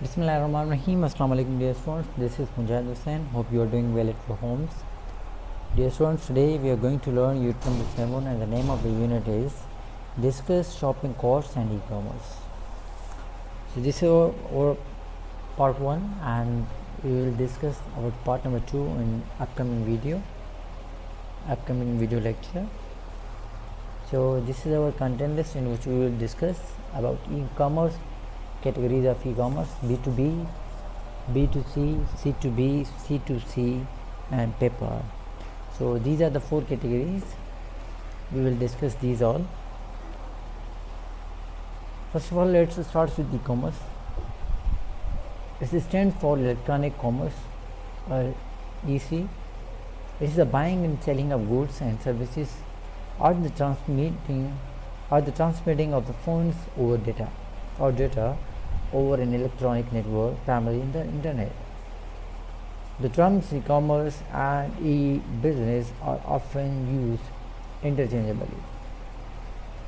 Bismillahirrahmanirrahim. Assalamu alaikum dear students. This is Mujahid Hussain. Hope you are doing well at your homes. Dear students, today we are going to learn unit number 7 and the name of the unit is Discuss Shopping Carts and E-commerce. So this is our part 1 and we will discuss about part number 2 in upcoming video lecture. So this is our content list in which we will discuss about e-commerce, categories of e-commerce, B2B, B2C, C2B, C2C and PayPal. So these are the 4 categories. We will discuss these all. First of all, let's start with e-commerce. It stands for electronic commerce or EC. It is the buying and selling of goods and services or the transmitting of the funds over data over an electronic network, primarily in the internet. The terms e-commerce and e-business are often used interchangeably.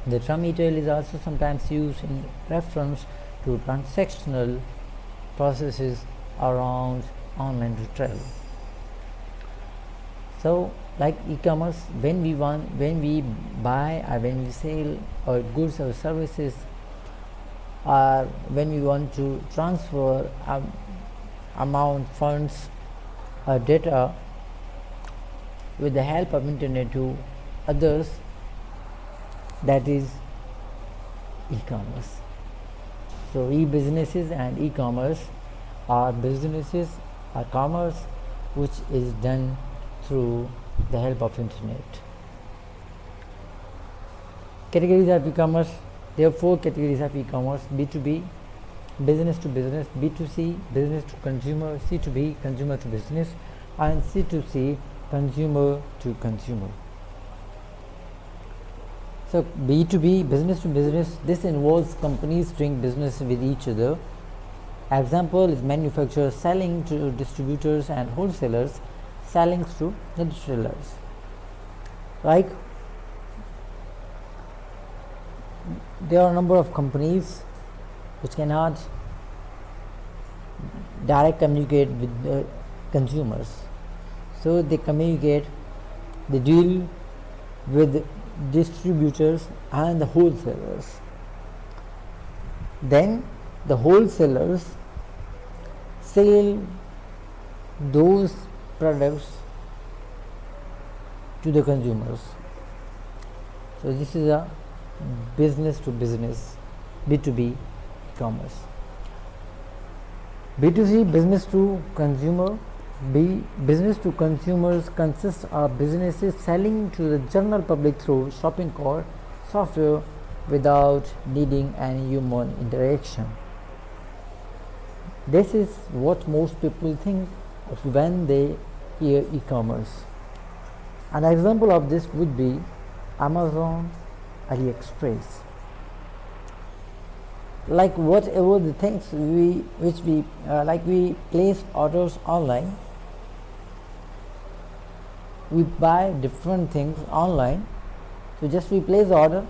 The term e-tail is also sometimes used in reference to transactional processes around online retail. So, like e-commerce, when we buy or when we sell our goods or services, or when we want to transfer amount, funds or data with the help of internet to others, that is e-commerce. So e-businesses and e-commerce are businesses or commerce which is done through the help of internet. Categories of e-commerce. There are 4 categories of e-commerce: B2B, business to business; B2C, business to consumer; C2B, consumer to business; and C2C, consumer to consumer. So B2B, business to business, this involves companies doing business with each other. Example is manufacturers selling to distributors and wholesalers selling to the retailers. Like there are a number of companies which cannot direct communicate with the consumers, so they deal with distributors and the wholesalers. Then the wholesalers sell those products to the consumers. So this is a business to business, B2B commerce. B2C, business to consumer. Business to consumers consists of businesses selling to the general public through shopping cart software without needing any human interaction. This is what most people think of when they hear e-commerce. An example of this would be Amazon, AliExpress. Like whatever the things we place orders online, we buy different things online. So just we place order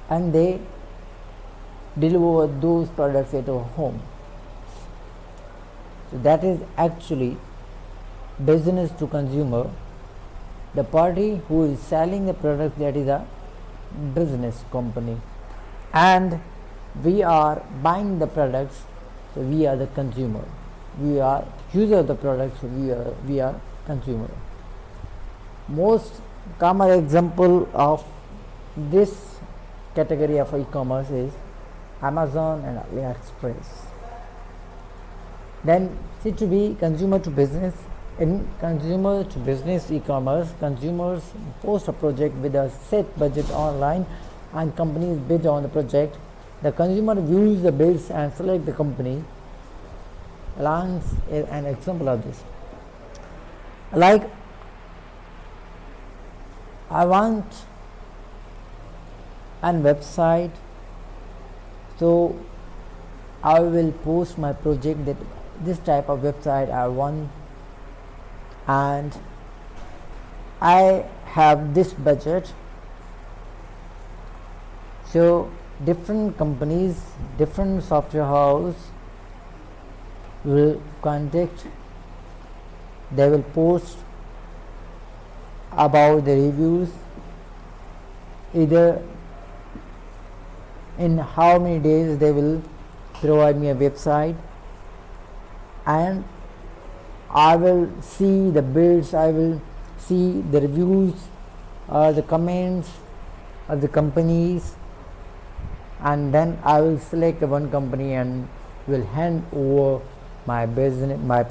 and they deliver those products at our home. So that is actually business to consumer. The party who is selling the product, that is a business company, and we are buying the products, so we are the consumer. We are user of the product, so we are consumer. Most common example of this category of e-commerce is Amazon and AliExpress. Then C2B, consumer to business. In consumer to business e-commerce, consumers post a project with a set budget online and companies bid on the project. The consumer views the bids and select the company. Alliance is an example of this. Like I want an website, so I will post my project that this type of website I want, and I have this budget. So different companies, different software house will contact, they will post about the reviews, either in how many days they will provide me a website, and I will see the bids, I will see the reviews or the comments of the companies, and then I will select one company and will hand over my business, my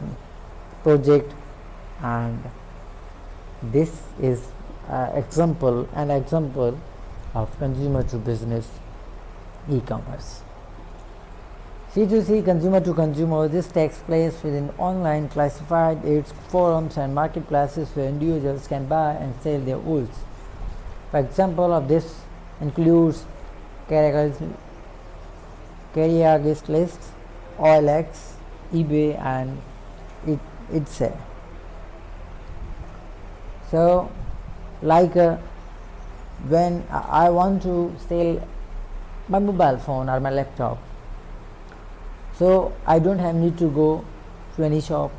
project. And this is an example of consumer to business e-commerce. C2C, consumer to consumer, this takes place within online classified ads, forums and marketplaces where individuals can buy and sell their goods. For example of this includes Craigslist lists, OLX, eBay and Etsy. So like when I want to sell my mobile phone or my laptop, so I don't have need to go to any shop,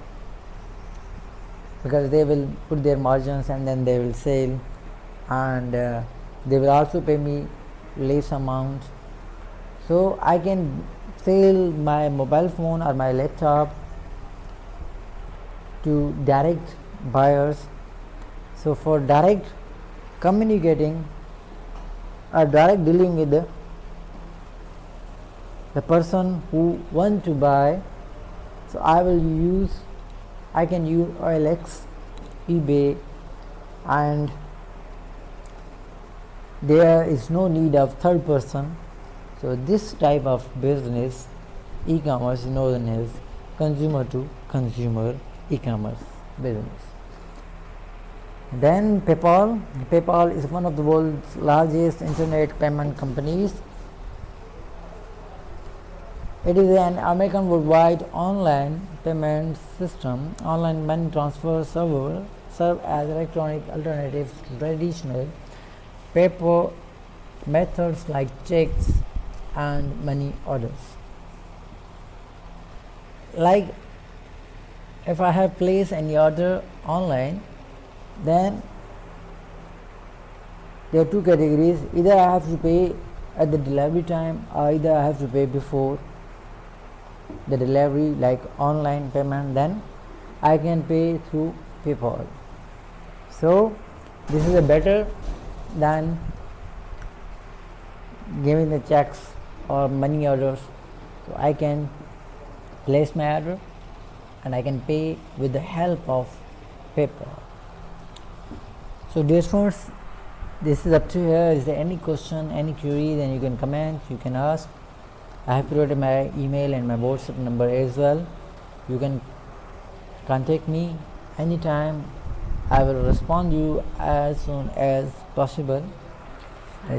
because they will put their margins and then they will sell, and they will also pay me less amount. So I can sell my mobile phone or my laptop to direct buyers. So for direct communicating or direct dealing with the person who want to buy, so I can use OLX, eBay, and there is no need of third person. So this type of business e-commerce is known as consumer to consumer e-commerce business. Then PayPal is one of the world's largest internet payment companies. It is an American worldwide online payment system. Online money transfer serve as electronic alternatives to traditional paper methods like checks and money orders. Like if I have placed any order online, then there are two categories: either I have to pay at the delivery time, or either I have to pay before the delivery, like online payment. Then I can pay through PayPal. So this is a better than giving the checks or money orders. So I can place my order and I can pay with the help of PayPal. So dear students, this is up to here. Is there any question, any query, then you can comment, you can ask. I have provided my email and my WhatsApp number as well. You can contact me anytime. I will respond you as soon as possible.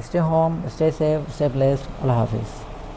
Stay home, stay safe, stay blessed. Allah Hafiz.